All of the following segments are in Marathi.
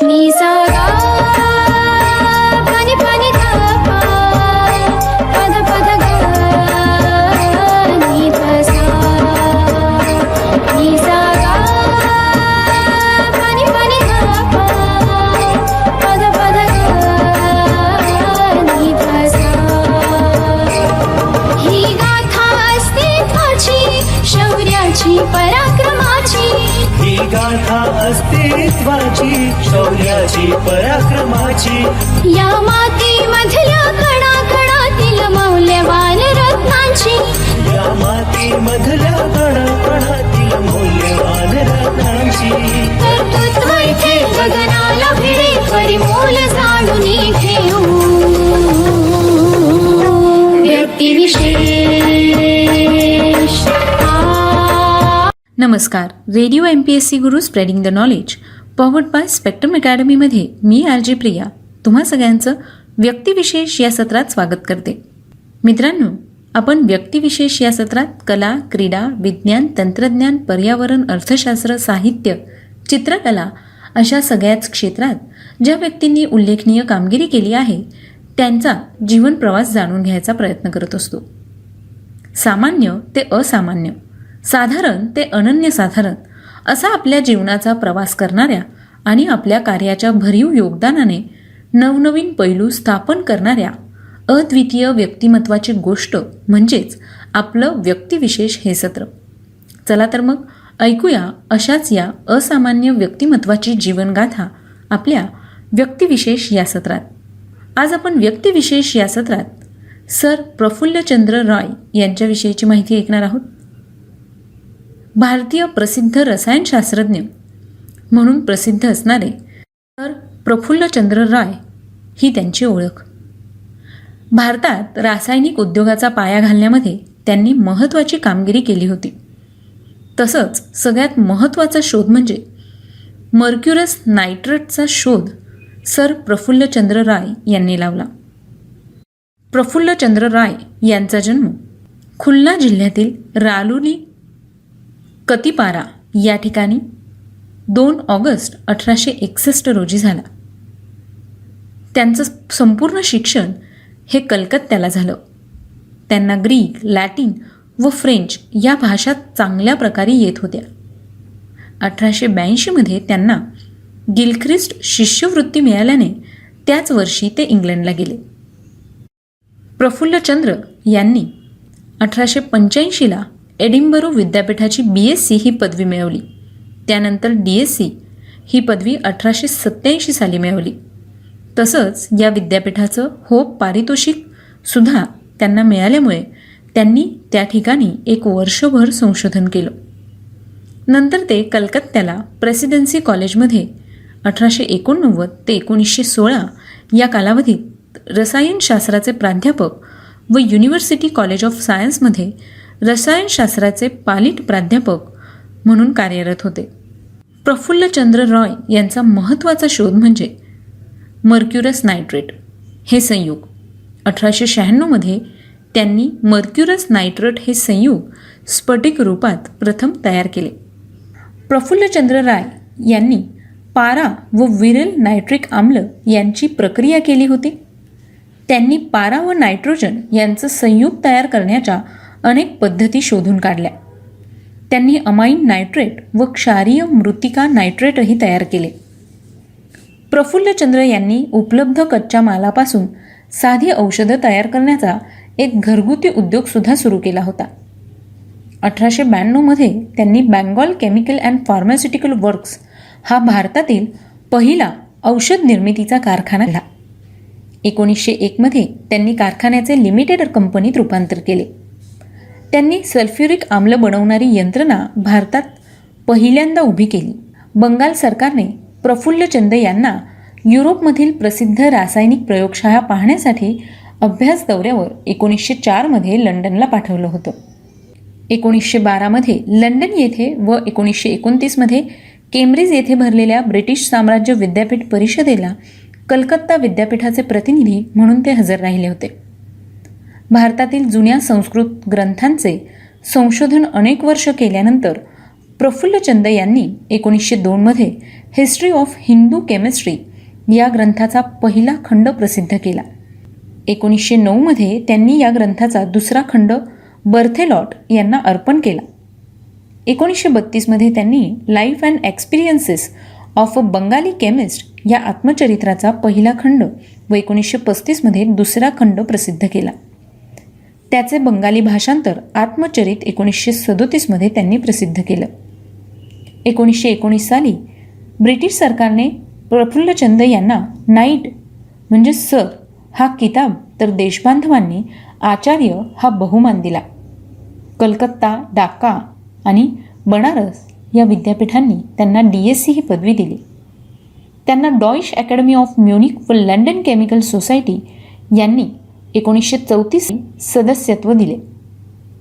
नि सा गा pani pani da pa pada pada ga ni pa sa ni sa ga pani pani da pa pada pada ga ni pa sa ही गाथा अस्तित्वाची शौर्याची पराक्रमाची ही गाथा अस्तित्वाची शौर्याची पराक्रमाची या मातीमधल्या कणाकणातील मौल्यवान रत्नांची या मातीमधल्या कणाकणातील मौल्यवान रत्नांची कर्तृत्व इथे गगनाला भिडे परिमोल जाणून घेऊ व्यक्तिविशेष नमस्कार. Radio MPSC Guru spreading the knowledge powered by spectrum अकॅडमीमध्ये मी RJ प्रिया तुम्हा सगळ्यांचं व्यक्तिविशेष या सत्रात स्वागत करते. मित्रांनो, आपण व्यक्तिविशेष या सत्रात कला, क्रीडा, विज्ञान, तंत्रज्ञान, पर्यावरण, अर्थशास्त्र, साहित्य, चित्रकला अशा सगळ्याच क्षेत्रात ज्या व्यक्तींनी उल्लेखनीय कामगिरी केली आहे त्यांचा जीवन प्रवास जाणून घ्यायचा प्रयत्न करत असतो. सामान्य ते असामान्य, साधारण ते अनन्यसाधारण असा आपल्या जीवनाचा प्रवास करणाऱ्या आणि आपल्या कार्याच्या भरीव योगदानाने नवनवीन पैलू स्थापन करणाऱ्या अद्वितीय व्यक्तिमत्वाची गोष्ट म्हणजेच आपलं व्यक्तिविशेष हे सत्र. चला तर मग ऐकूया अशाच या असामान्य व्यक्तिमत्वाची जीवनगाथा आपल्या व्यक्तिविशेष या सत्रात. आज आपण व्यक्तिविशेष या सत्रात सर प्रफुल्लचंद्र रॉय यांच्याविषयीची माहिती ऐकणार आहोत. भारतीय प्रसिद्ध रसायनशास्त्रज्ञ म्हणून प्रसिद्ध असणारे सर प्रफुल्लचंद्र रॉय ही त्यांची ओळख. भारतात रासायनिक उद्योगाचा पाया घालण्यामध्ये त्यांनी महत्त्वाची कामगिरी केली होती. तसंच सगळ्यात महत्त्वाचा शोध म्हणजे मर्क्युरस नायट्रेटचा शोध सर प्रफुल्लचंद्र राय यांनी लावला. प्रफुल्लचंद्र राय यांचा जन्म खुलना जिल्ह्यातील रालोली कतिपारा या ठिकाणी 2 ऑगस्ट 1861 रोजी झाला. त्यांचं संपूर्ण शिक्षण हे कलकत्त्याला झालं. त्यांना ग्रीक, लॅटिन व फ्रेंच या भाषा चांगल्या प्रकारे येत होत्या. 1882 त्यांना गिलख्रिस्ट शिष्यवृत्ती मिळाल्याने त्याच वर्षी ते इंग्लंडला गेले. प्रफुल्लचंद्र यांनी 1885 एडिनबरो विद्यापीठाची BSc ही पदवी मिळवली. त्यानंतर DSc ही पदवी 1887 साली मिळवली. तसंच या विद्यापीठाचं होप पारितोषिक सुद्धा त्यांना मिळाल्यामुळे त्यांनी त्या ठिकाणी 1 वर्षभर संशोधन केलं. नंतर ते कलकत्त्याला प्रेसिडेन्सी कॉलेजमध्ये 1889 ते 1916 या कालावधीत रसायनशास्त्राचे प्राध्यापक व युनिव्हर्सिटी कॉलेज ऑफ सायन्समध्ये रसायनशास्त्राचे पालिट प्राध्यापक म्हणून कार्यरत होते. प्रफुल्लचंद्र रॉय यांचा महत्त्वाचा शोध म्हणजे मर्क्युरस नायट्रेट हे संयुग. 1896 त्यांनी मर्क्युरस नायट्रेट हे संयुग स्फटिक रूपात प्रथम तयार केले. प्रफुल्लचंद्र राय यांनी पारा व विरल नायट्रिक आम्ल यांची प्रक्रिया केली होती. त्यांनी पारा व नायट्रोजन यांचं संयुग तयार करण्याच्या अनेक पद्धती शोधून काढल्या. त्यांनी अमाईन नायट्रेट व क्षारीय मृत्तिका नायट्रेटही तयार केले. प्रफुल्लचंद्र यांनी उपलब्ध कच्च्या मालापासून साधी औषधं तयार करण्याचा एक घरगुती उद्योगसुद्धा सुरू केला होता. 1892 त्यांनी Bengal chemical and pharmaceutical works हा भारतातील पहिला औषध निर्मितीचा कारखाना झाला. 1901 त्यांनी कारखान्याचे लिमिटेड कंपनीत रूपांतर केले. त्यांनी सल्फ्युरिक आम्ल बनवणारी यंत्रणा भारतात पहिल्यांदा उभी केली. बंगाल सरकारने प्रफुल्लचंद्र यांना युरोपमधील प्रसिद्ध रासायनिक प्रयोगशाळा पाहण्यासाठी अभ्यास दौऱ्यावर 1904 लंडनला पाठवलं होतं. 1912 लंडन येथे व 1929 केम्ब्रिज येथे भरलेल्या ब्रिटिश साम्राज्य विद्यापीठ परिषदेला कलकत्ता विद्यापीठाचे प्रतिनिधी म्हणून ते हजर राहिले होते. भारतातील जुन्या संस्कृत ग्रंथांचे संशोधन अनेक वर्ष केल्यानंतर प्रफुल्लचंद यांनी 1902मध्ये हिस्ट्री ऑफ हिंदू केमिस्ट्री या ग्रंथाचा पहिला खंड प्रसिद्ध केला. 1909मध्ये त्यांनी या ग्रंथाचा दुसरा खंड बर्थेलॉट यांना अर्पण केला. 1932मध्ये त्यांनी life and experiences of a Bengali chemist या आत्मचरित्राचा पहिला खंड व 1935मध्ये दुसरा खंड प्रसिद्ध केला. त्याचे बंगाली भाषांतर आत्मचरित 1937मध्ये त्यांनी प्रसिद्ध केलं. 1919 साली ब्रिटिश सरकारने प्रफुल्लचंद यांना नाईट म्हणजे सर हा किताब तर देशबांधवांनी आचार्य हा बहुमान दिला. कलकत्ता, ढाका आणि बनारस या विद्यापीठांनी त्यांना DSc ही पदवी दिली. त्यांना डॉइश अकॅडमी ऑफ म्युनिक व लंडन केमिकल सोसायटी यांनी 1934 सदस्यत्व दिले.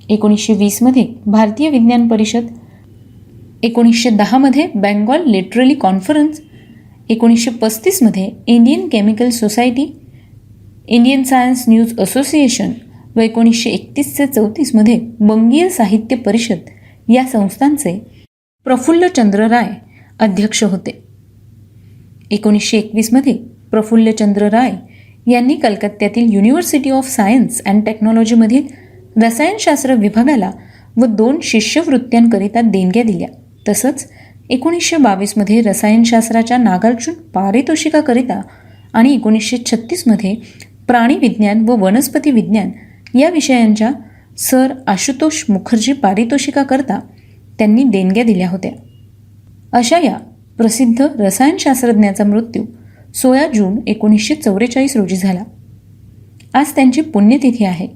1920मध्ये भारतीय विज्ञान परिषद, 1910मध्ये बेंगॉल लिटररी कॉन्फरन्स, 1935मध्ये Indian chemical society, Indian science news association व 1931 ते 34मध्ये बंगीय साहित्य परिषद या संस्थांचे प्रफुल्लचंद्र राय अध्यक्ष होते. 1921मध्ये प्रफुल्लचंद्र राय यांनी कलकत्त्यातील युनिव्हर्सिटी ऑफ सायन्स अँड टेक्नॉलॉजीमधील रसायनशास्त्र विभागाला व 2 शिष्यवृत्त्यांकरिता देणग्या दिल्या. तसंच 1922मध्ये रसायनशास्त्राच्या नागार्जुन पारितोषिकाकरिता आणि 1936मध्ये प्राणीविज्ञान व वनस्पती विज्ञान या विषयांच्या सर आशुतोष मुखर्जी पारितोषिकाकरता त्यांनी देणग्या दिल्या होत्या. अशा या प्रसिद्ध रसायनशास्त्रज्ञाचा मृत्यू 16 जून 1944 रोजी झाला. आज त्यांची पुण्यतिथी आहे.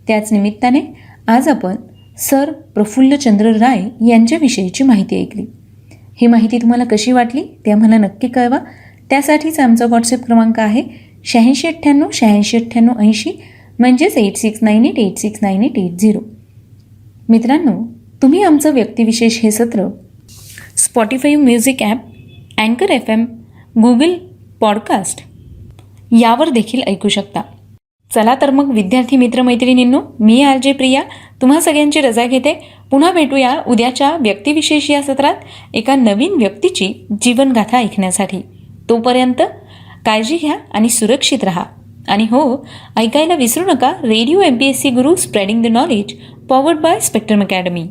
त्याच निमित्ताने आज आपण सर प्रफुल्लचंद्र राय यांच्याविषयीची माहिती ऐकली. ही माहिती तुम्हाला कशी वाटली ते आम्हाला नक्की कळवा. त्यासाठीच आमचा व्हॉट्सअप क्रमांक आहे 8698 8698 80 म्हणजेच 8698869880. मित्रांनो, तुम्ही आमचं व्यक्तिविशेष हे सत्र स्पॉटिफाय म्युझिक ॲप, अँकर FM, गुगल पॉडकास्ट यावर देखील ऐकू शकता. चला तर मग विद्यार्थी मित्रमैत्रिणींनो, मी RJ प्रिया तुम्हा सगळ्यांची रजा घेते. पुन्हा भेटूया उद्याच्या व्यक्तिविशेष या सत्रात एका नवीन व्यक्तीची जीवनगाथा ऐकण्यासाठी. तोपर्यंत काळजी घ्या आणि सुरक्षित राहा. आणि हो, ऐकायला विसरू नका radio MPSC Guru spreading the knowledge powered by spectrum academy.